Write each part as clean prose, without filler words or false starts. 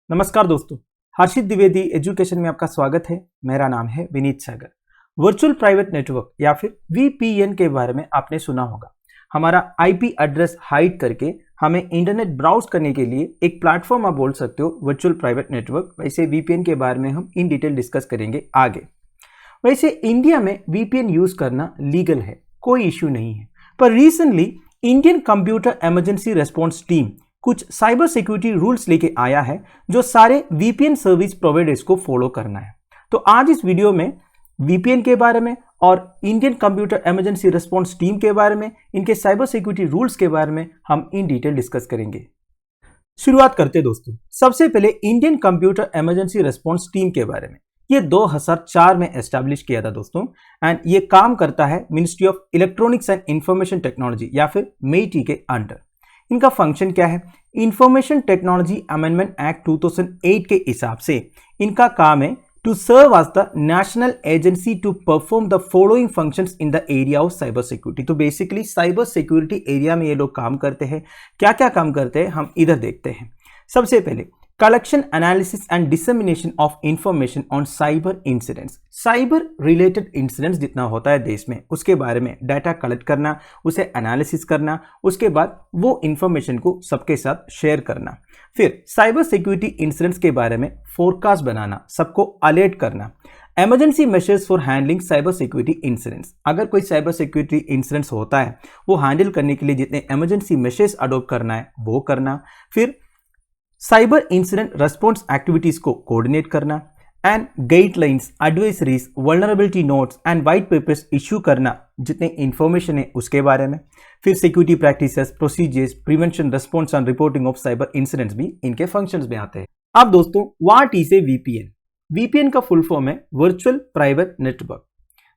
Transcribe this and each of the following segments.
नमस्कार दोस्तों, हर्षित द्विवेदी एजुकेशन में आपका स्वागत है। मेरा नाम है विनीत सागर। वर्चुअल प्राइवेट नेटवर्क या फिर वीपीएन के बारे में आपने सुना होगा। हमारा आईपी एड्रेस हाइड करके हमें इंटरनेट ब्राउज करने के लिए एक प्लेटफॉर्म आप बोल सकते हो वर्चुअल प्राइवेट नेटवर्क। वैसे वीपीएन के बारे में हम इन डिटेल डिस्कस करेंगे आगे। वैसे इंडिया में वीपीएन यूज करना लीगल है, कोई इश्यू नहीं है। पर recently Indian computer emergency response team कुछ साइबर सिक्योरिटी रूल्स लेके आया है जो सारे वीपीएन सर्विस प्रोवाइडर्स को फॉलो करना है। तो आज इस वीडियो में वीपीएन के बारे में और Indian computer emergency response team के बारे में, इनके साइबर सिक्योरिटी रूल्स के बारे में हम इन डिटेल डिस्कस करेंगे। शुरुआत करते दोस्तों, सबसे पहले Indian computer emergency response team के बारे में। ये 2004 में एस्टैब्लिश किया था दोस्तों, एंड ये काम करता है ministry of electronics and information technology या फिर मेटी के अंडर। इनका फंक्शन क्या है? इंफॉर्मेशन टेक्नोलॉजी अमेंडमेंट एक्ट 2008 के हिसाब से इनका काम है to serve as the national agency to perform the following functions in the area of cyber security. तो बेसिकली साइबर सिक्योरिटी एरिया में ये लोग काम करते हैं। क्या क्या काम करते हैं हम इधर देखते हैं। सबसे पहले collection, analysis and dissemination of information on cyber incidents. Cyber related incidents जितना होता है देश में, उसके बारे में डाटा कलेक्ट करना, उसे एनालिसिस करना, उसके बाद वो इंफॉर्मेशन को सबके साथ शेयर करना। फिर साइबर सिक्योरिटी इंसिडेंट्स के बारे में फोरकास्ट बनाना, सबको अलर्ट करना। Emergency measures for handling cyber security incidents. अगर कोई साइबर सिक्योरिटी इंसिडेंट्स होता है, वो हैंडल करने के लिए जितने इमरजेंसी मेजर्स अडॉप्ट करना है वो करना। फिर साइबर इंसिडेंट रेस्पॉन्स एक्टिविटीज को कोऑर्डिनेट करना and guidelines, advisories, vulnerability notes and white papers issue करना जितने इंफॉर्मेशन है उसके बारे में। फिर security practices, procedures, prevention, response and reporting of cyber incidents भी इनके फंक्शंस में आते हैं। अब दोस्तों, what is a VPN? VPN का फुल फॉर्म है वर्चुअल प्राइवेट नेटवर्क।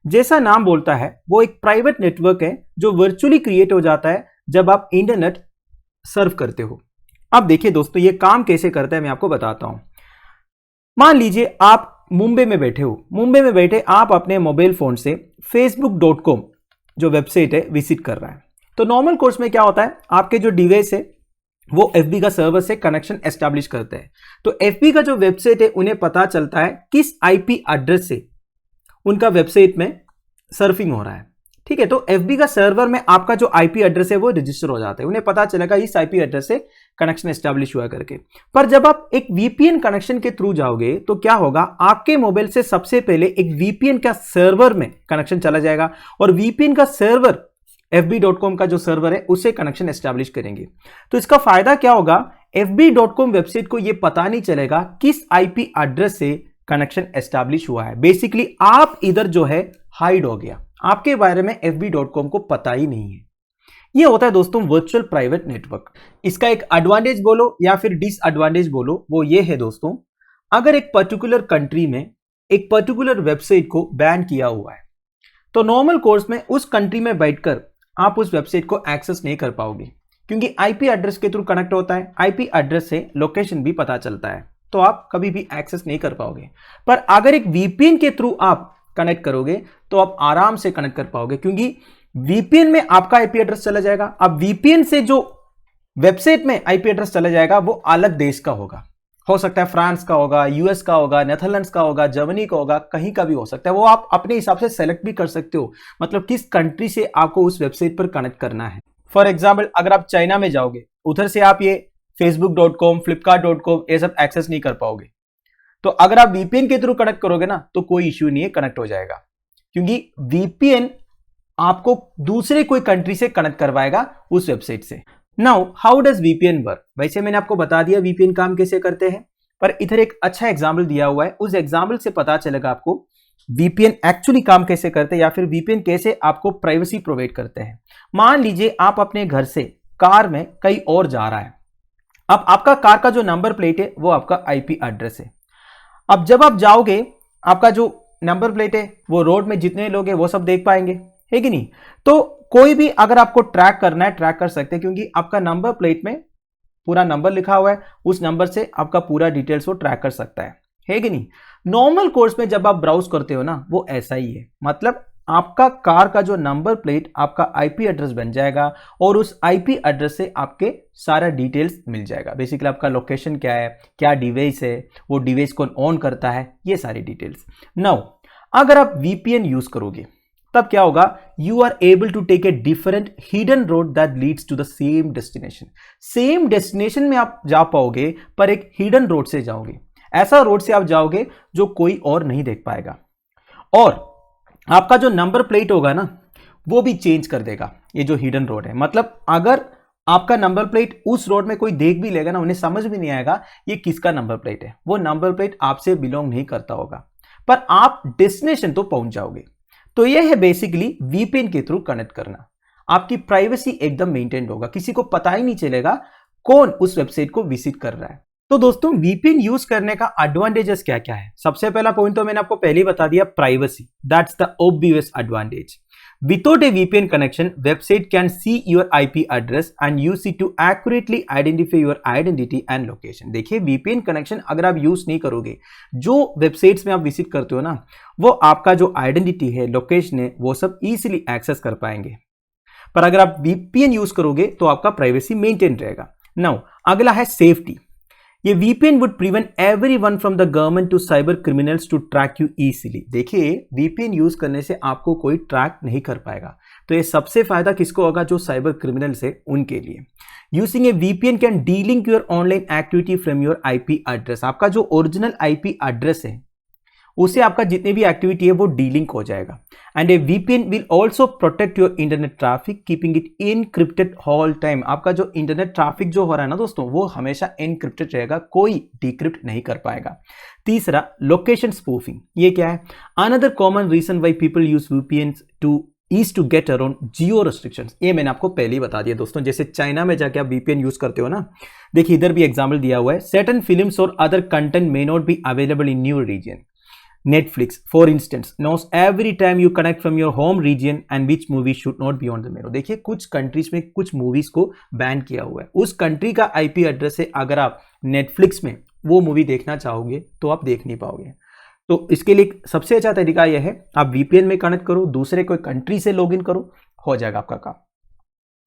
जैसा नाम बोलता है, वो एक प्राइवेट नेटवर्क है जो वर्चुअली क्रिएट हो जाता है जब आप इंटरनेट सर्व करते हो। अब देखिए दोस्तों, ये काम कैसे करता है मैं आपको बताता हूं। मान लीजिए आप मुंबई में बैठे हो। मुंबई में बैठे आप अपने मोबाइल फोन से facebook.com जो वेबसाइट है विजिट कर रहा है। तो नॉर्मल कोर्स में क्या होता है, आपके जो डिवाइस है वो एफबी का सर्वर से कनेक्शन एस्टैब्लिश करते हैं। तो एफबी का जो वेबसाइट है उन्हें पता चलता है किस आईपी एड्रेस से उनका वेबसाइट में सर्फिंग हो रहा है। ठीक है, तो एफबी का सर्वर में आपका जो आईपी एड्रेस है वो रजिस्टर हो जाता है। उन्हें पता चलेगा इस आईपी एड्रेस से कनेक्शन एस्टैब्लिश हुआ करके। पर जब आप एक वीपीएन कनेक्शन के थ्रू जाओगे तो क्या होगा, आपके मोबाइल से सबसे पहले एक वीपीएन का सर्वर में कनेक्शन चला जाएगा और वीपीएन का सर्वर fb.com का जो सर्वर है उससे कनेक्शन एस्टैब्लिश करेंगे। तो इसका फायदा क्या होगा, fb.com वेबसाइट को यह पता नहीं चलेगा किस आईपी एड्रेस से कनेक्शन एस्टैब्लिश हुआ है। बेसिकली आप इधर जो है हाइड हो गया, आपके बारे में fb.com को पता ही नहीं है। यह होता है दोस्तों वर्चुअल प्राइवेट नेटवर्क। इसका एक एडवांटेज बोलो या फिर डिसएडवांटेज बोलो, वो ये है दोस्तों, अगर एक पर्टिकुलर कंट्री में एक पर्टिकुलर वेबसाइट को बैन किया हुआ है तो नॉर्मल कोर्स में उस कंट्री में बैठकर आप उस वेबसाइट को एक्सेस नहीं कर पाओगे, क्योंकि आईपी एड्रेस के थ्रू कनेक्ट होता है। आईपी एड्रेस से लोकेशन भी पता चलता है, तो आप कभी भी एक्सेस नहीं कर पाओगे। पर अगर एक वीपीएन के थ्रू आप कनेक्ट करोगे तो आप आराम से कनेक्ट कर पाओगे, क्योंकि वीपीएन में आपका आईपी एड्रेस चला जाएगा। अब वीपीएन से जो वेबसाइट में आईपी एड्रेस चला जाएगा वो अलग देश का होगा, हो सकता है फ्रांस का होगा, यूएस का होगा, नेदरलैंड्स का होगा, जर्मनी का होगा, कहीं का भी हो सकता है। वो आप अपने हिसाब से सेलेक्ट भी कर सकते हो, मतलब किस कंट्री से आपको उस वेबसाइट पर कनेक्ट करना है। फॉर एग्जाम्पल, अगर आप चाइना में जाओगे, उधर से आप ये facebook.com, flipkart.com ये सब एक्सेस नहीं कर पाओगे। तो अगर आप वीपीएन के थ्रू कनेक्ट करोगे ना तो कोई इश्यू नहीं है, कनेक्ट हो जाएगा, क्योंकि वीपीएन आपको दूसरे कोई कंट्री से कनेक्ट करवाएगा उस वेबसाइट से। Now how does VPN work? वैसे मैंने आपको बता दिया वीपीएन काम कैसे करते हैं, पर इधर एक अच्छा एग्जाम्पल दिया हुआ है। उस एग्जाम्पल से पता चलेगा आपको वीपीएन एक्चुअली काम कैसे करते हैं या फिर वीपीएन कैसे आपको प्राइवेसी प्रोवाइड करते हैं। मान लीजिए आप अपने घर से कार में कहीं और जा रहा है। अब आपका कार का जो नंबर प्लेट है वो आपका आईपी एड्रेस है। अब जब आप जाओगे, आपका जो नंबर प्लेट है वो रोड में जितने लोग हैं वो सब देख पाएंगे, है कि नहीं? तो कोई भी अगर आपको ट्रैक करना है, ट्रैक कर सकते हैं, क्योंकि आपका नंबर प्लेट में पूरा नंबर लिखा हुआ है। उस नंबर से आपका पूरा डिटेल्स वो ट्रैक कर सकता है कि नहीं? नॉर्मल कोर्स में जब आप ब्राउज करते हो ना, वो ऐसा ही है। मतलब आपका कार का जो नंबर प्लेट आपका आईपी एड्रेस बन जाएगा और उस आईपी एड्रेस से आपके सारा डिटेल्स मिल जाएगा। बेसिकली आपका लोकेशन क्या है, क्या डिवाइस है, वो डिवाइस कौन ऑन करता है, ये सारी डिटेल्स। नाउ अगर आप वीपीएन यूज करोगे तब क्या होगा, you are able to take a different hidden road that leads to the same destination. Same destination में आप जा पाओगे पर एक हिडन रोड से जाओगे, ऐसा रोड से आप जाओगे जो कोई और नहीं देख पाएगा। और आपका जो नंबर प्लेट होगा ना वो भी चेंज कर देगा ये जो हिडन रोड है। मतलब अगर आपका नंबर प्लेट उस रोड में कोई देख भी लेगा ना, उन्हें समझ भी नहीं आएगा ये किसका नंबर प्लेट है। वो नंबर प्लेट आपसे बिलोंग नहीं करता होगा पर आप डेस्टिनेशन तो पहुंच जाओगे। तो यह है बेसिकली वीपीएन के थ्रू कनेक्ट करना। आपकी प्राइवेसी एकदम मेंटेन होगा, किसी को पता ही नहीं चलेगा कौन उस वेबसाइट को विजिट कर रहा है। तो दोस्तों वीपीएन यूज करने का एडवांटेजेस क्या क्या है। सबसे पहला पॉइंट तो मैंने आपको पहले ही बता दिया, privacy, that's the obvious advantage. Without a VPN connection, website can see your IP address and use it to accurately identify your identity and location। देखिए VPN कनेक्शन अगर आप यूज नहीं करोगे, जो वेबसाइट्स में आप विजिट करते हो ना, वो आपका जो आइडेंटिटी है, लोकेशन है, वो सब इजीली एक्सेस कर पाएंगे। पर अगर आप VPN यूज करोगे तो आपका प्राइवेसी मेंटेन रहेगा। नाउ अगला है सेफ्टी। ये VPN would prevent everyone from the government to cyber criminals to track you easily। देखिए VPN यूज करने से आपको कोई ट्रैक नहीं कर पाएगा, तो ये सबसे फायदा किसको होगा, जो साइबर क्रिमिनल्स है उनके लिए। Using A VPN can delink your online activity from your IP address. आपका जो ओरिजिनल आईपी एड्रेस है उसे आपका जितने भी एक्टिविटी है वो डीलिंक हो जाएगा। And A VPN will also protect your internet traffic keeping it encrypted all time. आपका जो इंटरनेट ट्रैफिक जो हो रहा है ना दोस्तों, वो हमेशा इनक्रिप्टेड रहेगा, कोई डिक्रिप्ट नहीं कर पाएगा। तीसरा, लोकेशन स्पूफिंग। ये क्या है, another common reason why people use VPNs to get around geo restrictions. ये मैंने आपको पहले ही बता दिया दोस्तों। जैसे चाइना में जाके आप VPN यूज करते हो ना, देखिए इधर भी एग्जाम्पल दिया हुआ है, सर्टेन फिल्म्स और other content may not be available in new region. Netflix, for instance, knows every time you connect from your home region and which movie should not be on the menu। देखिए कुछ countries में कुछ movies को ban किया हुआ है, उस country का आईपी एड्रेस से अगर आप नेटफ्लिक्स में वो मूवी देखना चाहोगे तो आप देख नहीं पाओगे। तो इसके लिए सबसे अच्छा तरीका यह है, आप VPN में कनेक्ट करो, दूसरे कोई कंट्री से लॉगिन करो, हो जाएगा आपका काम।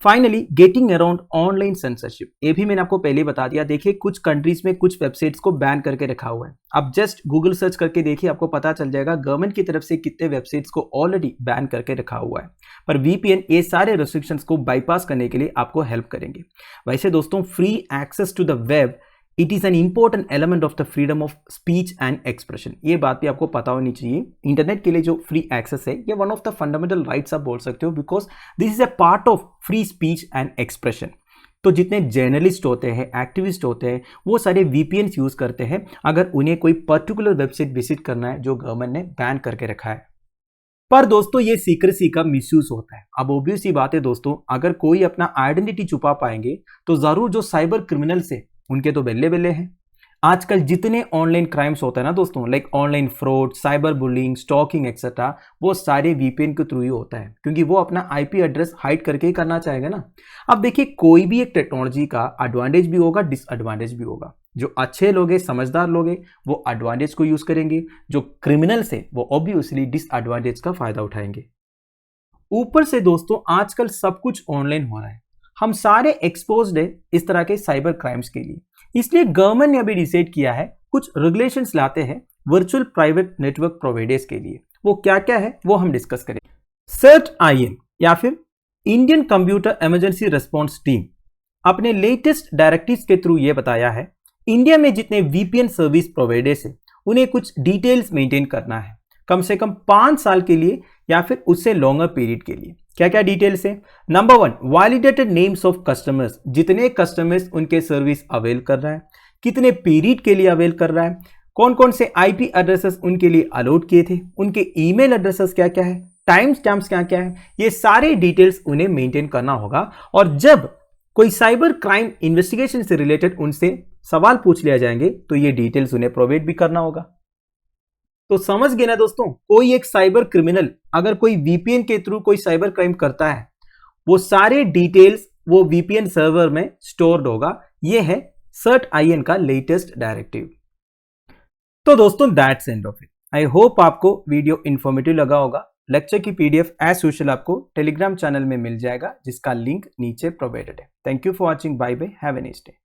Finally, getting around online censorship. ये भी मैंने आपको पहले बता दिया। देखिए कुछ कंट्रीज में कुछ वेबसाइट्स को बैन करके रखा हुआ है। आप जस्ट गूगल सर्च करके देखिए, आपको पता चल जाएगा गवर्नमेंट की तरफ से कितने वेबसाइट्स को ऑलरेडी बैन करके रखा हुआ है। पर VPN ये सारे रेस्ट्रिक्शंस को बाईपास करने के लिए आपको हेल्प करेंगे। वैसे दोस्तों, free access to the web it is an important element of the freedom of speech and expression. ये बात भी आपको पता होनी चाहिए। इंटरनेट के लिए जो फ्री एक्सेस है, ये one of the fundamental rights आप बोल सकते हो, because this is a part of free speech and expression. तो जितने जर्नलिस्ट होते हैं, एक्टिविस्ट होते हैं, वो सारे VPNs यूज करते हैं अगर उन्हें कोई पर्टिकुलर वेबसाइट विजिट करना है जो गवर्नमेंट ने बैन करके रखा है। पर दोस्तों ये सीक्रेसी का मिसयूज होता है। अब ऑब्वियस सी बात है दोस्तों, अगर कोई अपना आइडेंटिटी छुपा पाएंगे तो जरूर जो साइबर क्रिमिनल्स है उनके तो बल्ले बल्ले हैं। आजकल जितने ऑनलाइन क्राइम्स होता है ना दोस्तों, like online fraud, cyber bullying, stalking etcetera, वो सारे VPN के थ्रू ही होता है, क्योंकि वो अपना आईपी एड्रेस हाइड करके ही करना चाहेगा ना। अब देखिए कोई भी एक टेक्नोलॉजी का एडवांटेज भी होगा, डिसएडवांटेज भी होगा। जो अच्छे लोग हैं, समझदार लोग हैं, वो एडवांटेज को यूज करेंगे। जो क्रिमिनल्स है वो ऑब्वियसली डिसएडवांटेज का फायदा उठाएंगे। ऊपर से दोस्तों आजकल सब कुछ ऑनलाइन हो रहा है, हम सारे एक्सपोज्ड है इस तरह के साइबर क्राइम्स के लिए। इसलिए गवर्नमेंट ने अभी डिसाइड किया है, कुछ रेगुलेशंस लाते हैं वर्चुअल प्राइवेट नेटवर्क प्रोवाइडर्स के लिए। वो क्या क्या है वो हम डिस्कस करेंगे। CERT-IN या फिर Indian computer emergency response team अपने लेटेस्ट डायरेक्टिव्स के थ्रू ये बताया है, इंडिया में जितने VPN सर्विस प्रोवाइडर्स है उन्हें कुछ डिटेल्स मेंटेन करना है, कम से कम 5 साल के लिए या फिर उससे लॉन्गर पीरियड के लिए। क्या क्या डिटेल्स है? Number 1, validated names of customers, जितने कस्टमर्स उनके सर्विस अवेल कर रहा है, कितने पीरियड के लिए अवेल कर रहा है, कौन कौन से IP एड्रेसेस उनके लिए अलॉट किए थे, उनके ईमेल एड्रेसेस क्या क्या है, टाइम स्टैम्प्स क्या क्या है, ये सारे डिटेल्स उन्हें मेंटेन करना होगा। और जब कोई साइबर क्राइम इन्वेस्टिगेशन से रिलेटेड उनसे सवाल पूछ लिया जाएंगे तो ये डिटेल्स उन्हें प्रोवाइड भी करना होगा। तो समझ गए ना दोस्तों, कोई एक साइबर क्रिमिनल अगर कोई VPN के थ्रू कोई साइबर क्राइम करता है, वो सारे डिटेल्स वो VPN सर्वर में स्टोर्ड होगा। ये है CERT-IN का लेटेस्ट डायरेक्टिव। तो दोस्तों that's end of it. I hope आपको वीडियो इंफॉर्मेटिव लगा होगा। लेक्चर की पीडीएफ एज यूजुअल आपको टेलीग्राम चैनल में मिल जाएगा, जिसका लिंक नीचे प्रोवाइडेड है। Thank you for watching. Bye bye, have a nice day.